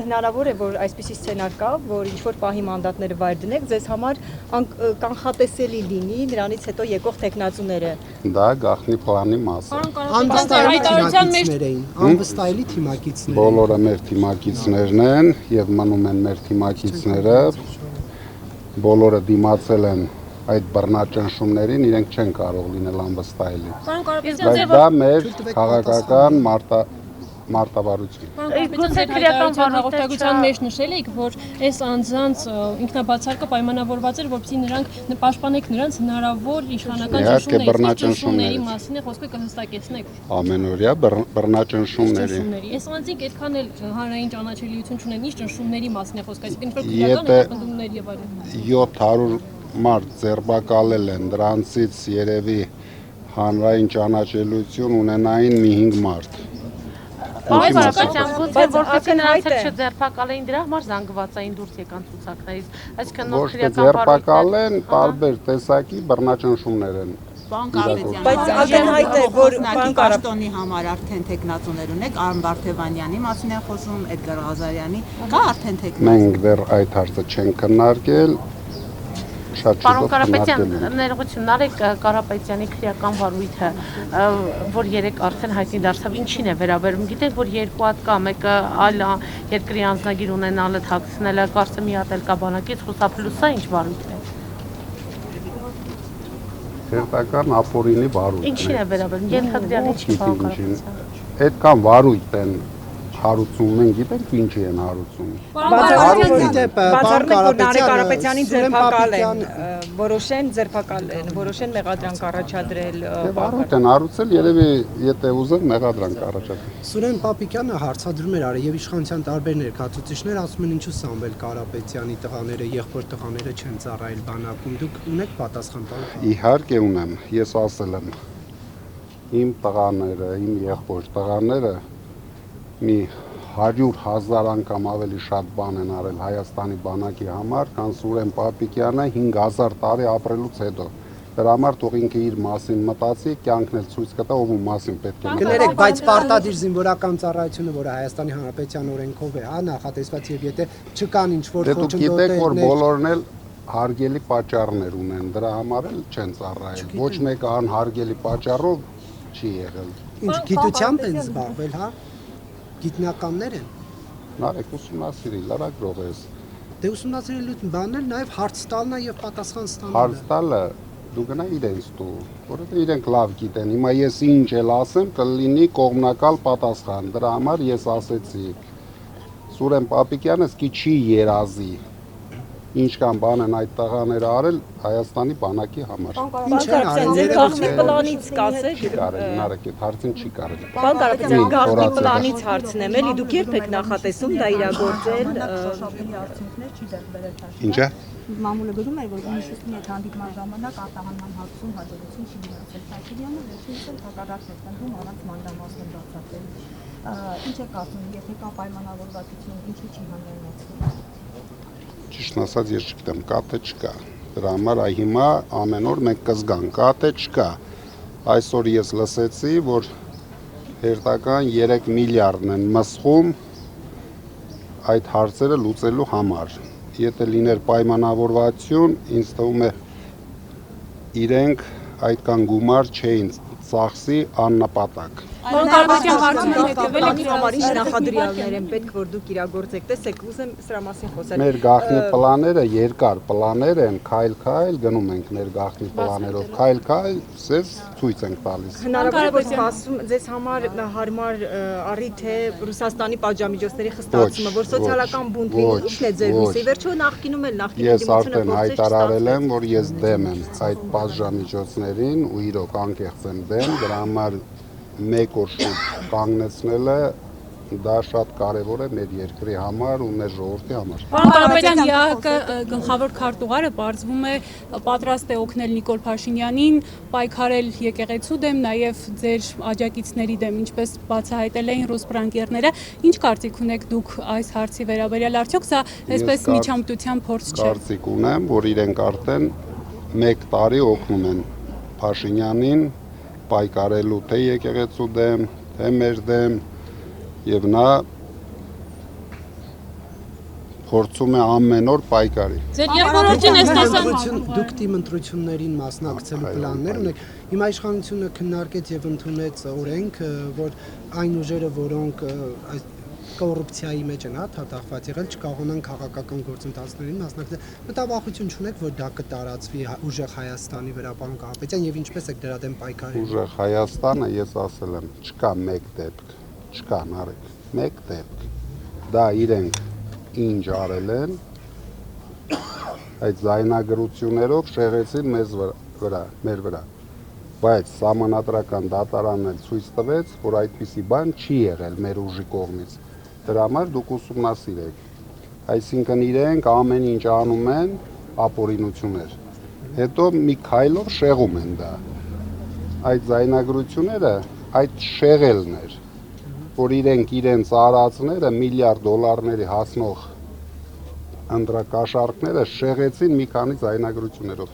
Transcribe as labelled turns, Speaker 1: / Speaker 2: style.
Speaker 1: հնարավոր է, որ այսպիսի սցենար կա, որ ինչ-որ պահի մանդատները վայր դնեք, ձեզ համար կանխատեսելի լինի նրանից հետո եկող թեկնածուները։
Speaker 2: Դա գաղտնի պլանի մաս է։
Speaker 3: Անվստահելի թիմակիցներ։
Speaker 2: Բոլորը մեր թիմակիցներն են եւ մնում են մեր թիմակիցները։ Բոլորը դիմացել են այդ բռնաճնշումներին, իրենք չեն կարող լինել անվստահելի։ Բայց դա մեր քաղաքական մարտավարություն։
Speaker 4: Գուցե քրեական հաղորդակցության մեջ նշել եք, որ այս անձանց ինքնաբացարկը պայմանավորված էր, որպեսզի նրանք պաշտպանեք նրանց հնարավոր իշխանական ճնշումների մասին է խոսքը կհստակեցնեք։
Speaker 2: Ամենօրյա բռնաճնշումների։
Speaker 4: Այս անձինք այդքան էլ հանրային ճանաչելիություն չունեն, ինչ ճնշումների մասին է խոսքը, այսինքն ինչ-որ քրեական հետապնդումներ եւ այլն։
Speaker 2: 700 մարդ ձերբակալել են, դրանցից երևի հանրային ճանաչելիություն ունենային մի 5 մարդ։
Speaker 5: Բայց որպեսզի նրանց չձերբակալեին դրա համար զանգվածային դուրս եկան ցուցակներից, այսինքն
Speaker 2: ոչ թե ձերբակալեն, տարբեր տեսակի բռնաճնշումներ են։
Speaker 1: Բայց ակնհայտ է, որ
Speaker 6: Պաշտոնի համար արդեն թեկնածուներ ունեք, Արամ Վարդևանյանի մասին է խոսում, Էդգար Ղազարյանի, կա արդեն թեկնածու։
Speaker 2: Մենք դեռ այդ հարցը չենք քննարկել։
Speaker 5: Պարոն Կարապետյան, ներողություն, Նարեկ Կարապետյանի քրեական վարույթը, որ երեք արդեն հայտնի դարձավ, ինչին է վերաբերում։ Գիտեք, որ երկու հատ կա, մեկը այլ երկրի անձնագիր ունենալը, թաքցնելը, կարծեմ մի հատ էլ կա բանակից, խուսափլուսա ինչ վարույթ է։
Speaker 2: Քրեական ապօրինի վարույթ։
Speaker 5: Ինչին է վերաբերում։ Ենթադրյալ ինչի պարոն Կարապետյան։
Speaker 2: Այդքան վարույթ են հարուցում են, գիտենք ինչի են հարուցում։
Speaker 1: Բացառենք, որ Նարեկ Կարապետյանին ձերբակալ են, որոշեն մեղադրանք առաջադրել։
Speaker 2: Վարույթ են հարուցել, երևի եթե ուզեն մեղադրանք առաջադրել։
Speaker 3: Սուրեն Պապիկյանը հարցադրումներ արել եւ իշխանության տարբեր ներկայացուցիչներ ասում են ինչու Սամվել Կարապետյանի տղաները, եղբոր տղաները չեն ծառայել բանակում։ Դուք ունեք պատասխան տալ։
Speaker 2: Իհարկե ունեմ, ես ասել եմ իմ տղաները, իմ եղբոր տղաները մի 100,000 անգամ ավելի շատ բան են արել Հայաստանի բանակի համար, քան Սուրեն Պապիկյանը 5000 տարի ապրելուց հետո։ Դրա համար թող ինքը իր մասին մտածի, կյանքն էլ ցույց կտա, ով ու մասին պետք է։
Speaker 3: Կներեք, բայց պարտադիր զինվորական ծառայությունը, որը Հայաստանի Հանրապետության օրենքով է, նախատեսված եւ եթե չկան ինչ-որ
Speaker 2: խոչընդոտներ։ Դուք գիտեք, որ բոլորն էլ հարգելի պատճառներ ունեն, դրա համար էլ չեն ծառայել։ Ոչ մեկը անհարգելի պատճառով չի եղել։
Speaker 3: Ինչ գիտությամբ են զբաղվել, հա։ Գիտնականներ են։
Speaker 2: Նարեկ ուսումնասիրի, լրագրող ես։
Speaker 3: Դե ուսումնասիրելուց բանն էլ նաև հարց տալն է եւ պատասխան ստանալը։
Speaker 2: Հարց տալը դու գնա իրենց դու, որովհետեւ իրենք լավ գիտեն։ Հիմա ես ինչ էլ ասեմ, կլինի կողմնակալ պատասխան։ Դրա համար ես ասեցի Սուրեն Պապիկյանը սկի չի երազի։ Ինչքան բան են այդ տղաները արել Հայաստանի բանակի համար։
Speaker 1: Ինչ են արել գաղտնի պլանից կասեք։
Speaker 2: Չի կարելի, Նարեկ, այդ հարցին չի կարելի։
Speaker 1: Պարոն Կարապետյան, գաղտնի պլանից հարցնեմ, էլի դուք երբ եք նախատեսում դա իրագործել։
Speaker 2: Ինչա։
Speaker 7: Մամուլը գրում էր, որ նշեցին այդ հանդիպման ժամանակ արտահանման հարցում հաջողություն չի ունեցել Սարգսյանը, վերջինս էլ հակառակն է տնդում առանց մանրամասն բացատրել։ Ինչ է կարծում, եթե կա պայմանավորվածություն, ինչու չի հանրայնացվում։
Speaker 2: Ճիշտն ասած ես չգիտեմ, կա թե չկա։ Դրա համար հիմա ամեն օր մենք կզգանք, կա թե չկա։ Այսօր ես լսեցի, որ հերթական 3 միլիարդն են մսխում այդ հարցերը լուծելու համար։ Եթե լիներ պայմանավորվածություն, ինձ թվում է իրենք այդքան գումար չէին ծախսի աննպատակ։
Speaker 1: Պարոն Կարապետյան, հարցում եք հետևել եք համար ինչ նախադրյալներ են պետք որ դուք իրագործեք։ Տեսեք, ուզեմ սրա մասին խոսել։
Speaker 2: Մեր գաղտնի պլանները երկար պլաններ են, քայլ-քայլ գնում ենք մեր գաղտնի պլաներով, քայլ-քայլ ձեզ ցույց ենք տալիս։
Speaker 1: Հնարավոր է որ սպասում ձեզ համար հարմար առիթ է Ռուսաստանի պատժամիջոցների խստացումը, որ սոցիալական բունտ լինի, ի՞նչն է ձեր հույսը։ Վերջո նախկինում էլ
Speaker 2: Ես արդեն հայտարարել եմ, որ ես դեմ եմ այդ պատժամիջոցներին ու իրոք անկեղծ եմ դեմ, դրա համար մեկ օր շուտ կանգնեցնելը դա շատ կարևոր է մեր երկրի համար ու մեր ժողովրդի համար։
Speaker 4: Պարոն Կարապետյան, ՀԱԿ գլխավոր քարտուղարը պարզվում է պատրաստ է օգնել Նիկոլ Փաշինյանին, պայքարել եկեղեցու դեմ, նաև ձեր աջակիցների դեմ, ինչպես բացահայտել էին ռուս բրանկերները։ Ինչ կարծիք ունեք դուք այս հարցի վերաբերյալ, արդյոք սա այսպես միջամտության փորձ չէ։
Speaker 2: Կարծիք ունեմ, որ իրենք արդեն 1 տարի օգնում են Փաշինյանին պայքարելու թե եկեղեցու դեմ, թե մեր դեմ, եւ նա փորձում է ամեն օր պայքարի։
Speaker 4: Ձեր երկրորդին էս տեսան
Speaker 3: Դուք թիմ ընտրություններին մասնակցելու պլաններ ունեք։ Հիմա իշխանությունը քննարկեց եւ ընդունեց օրենք, որ այն ուժերը, որոնք կոռուպցիայի մեջ են թաթախված եղել, չկարողանան քաղաքական գործընթացներին մասնակցել։ Մտավախություն չունեք, որ դա կտարածվի ուժեղ Հայաստանի վրա, պարոն Կարապետյան, եւ ինչպես եք դրա դեմ պայքարել։
Speaker 2: Ուժեղ Հայաստանը, ես ասել եմ, չկա մեկ դեպք, չկա Նարեկ, մեկ դեպք։ Դա իրենք ինչ արել են, այդ զայնագրություններով շեղեցին մեր վրա։ Բայց սահմանադրական դատարանն էլ ցույց տվեց, որ այդպիսի բան չի եղել մեր ուժի կողմից։ Դրա համար դուք ուսումնասիրեք։ Այսինքն իրենք ամեն ինչ անում են ապօրինություններ։ Հետո մի քայլով շեղում են դա։ Այդ զայնագրությունները այդ շեղելն էր, որ իրենց արածները միլիարդ դոլարների հասնող ընտրակաշառքները շեղեցին մի քանի զայնագրություններով։